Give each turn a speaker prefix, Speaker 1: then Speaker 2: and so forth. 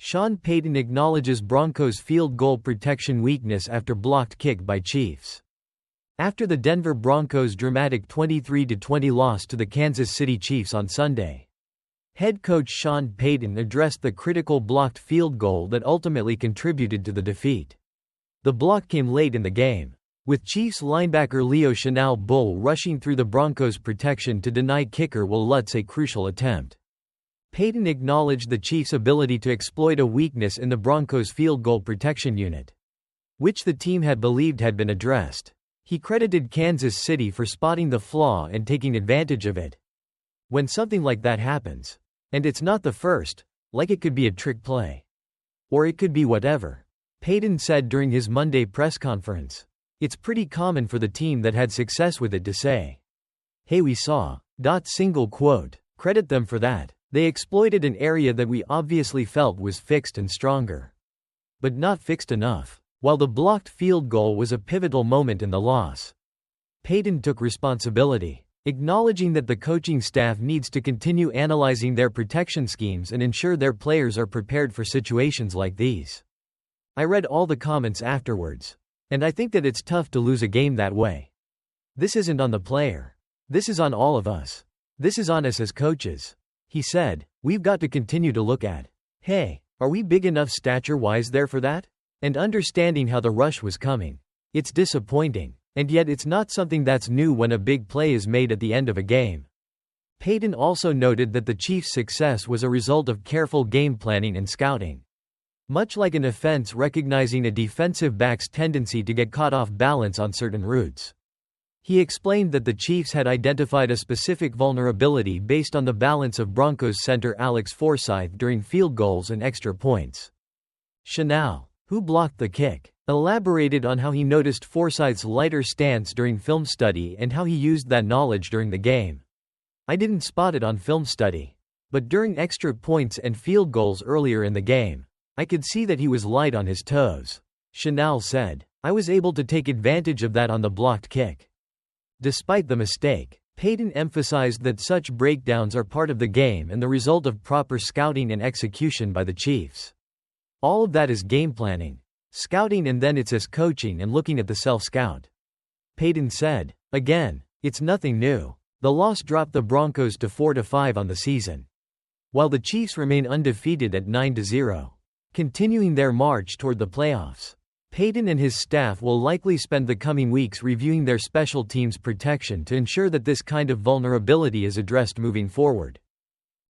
Speaker 1: Sean Payton acknowledges Broncos field goal protection weakness after blocked kick by Chiefs. After the Denver Broncos' dramatic 23-20 loss to the Kansas City Chiefs on Sunday, head coach Sean Payton addressed the critical blocked field goal that ultimately contributed to the defeat. The block came late in the game, with Chiefs linebacker Leo Chenal bull rushing through the Broncos' protection to deny kicker Will Lutz a crucial attempt. Payton acknowledged the Chiefs' ability to exploit a weakness in the Broncos' field goal protection unit, which the team had believed had been addressed. He credited Kansas City for spotting the flaw and taking advantage of it. When something like that happens, and it's not the first, like it could be a trick play. Or it could be whatever, Payton said during his Monday press conference. It's pretty common for the team that had success with it to say, "Hey, we saw. Credit them for that. They exploited an area that we obviously felt was fixed and stronger. But not fixed enough." While the blocked field goal was a pivotal moment in the loss, Payton took responsibility, acknowledging that the coaching staff needs to continue analyzing their protection schemes and ensure their players are prepared for situations like these. "I read all the comments afterwards, and I think that it's tough to lose a game that way. This isn't on the player. This is on all of us. This is on us as coaches," he said. "We've got to continue to look at, hey, are we big enough stature-wise there for that? And understanding how the rush was coming. It's disappointing, and yet it's not something that's new when a big play is made at the end of a game." Payton also noted that the Chiefs' success was a result of careful game planning and scouting. Much like an offense recognizing a defensive back's tendency to get caught off balance on certain routes. He explained that the Chiefs had identified a specific vulnerability based on the balance of Broncos center Alex Forsyth during field goals and extra points. Chenal, who blocked the kick, elaborated on how he noticed Forsyth's lighter stance during film study and how he used that knowledge during the game. "I didn't spot it on film study. But during extra points and field goals earlier in the game, I could see that he was light on his toes," Chenal said. "I was able to take advantage of that on the blocked kick." Despite the mistake, Payton emphasized that such breakdowns are part of the game and the result of proper scouting and execution by the Chiefs. "All of that is game planning, scouting, and then it's us coaching and looking at the self-scout," Payton said. Again, it's nothing new. The loss dropped the Broncos to 4-5 on the season, while the Chiefs remain undefeated at 9-0, continuing their march toward the playoffs. Payton and his staff will likely spend the coming weeks reviewing their special teams protection to ensure that this kind of vulnerability is addressed moving forward.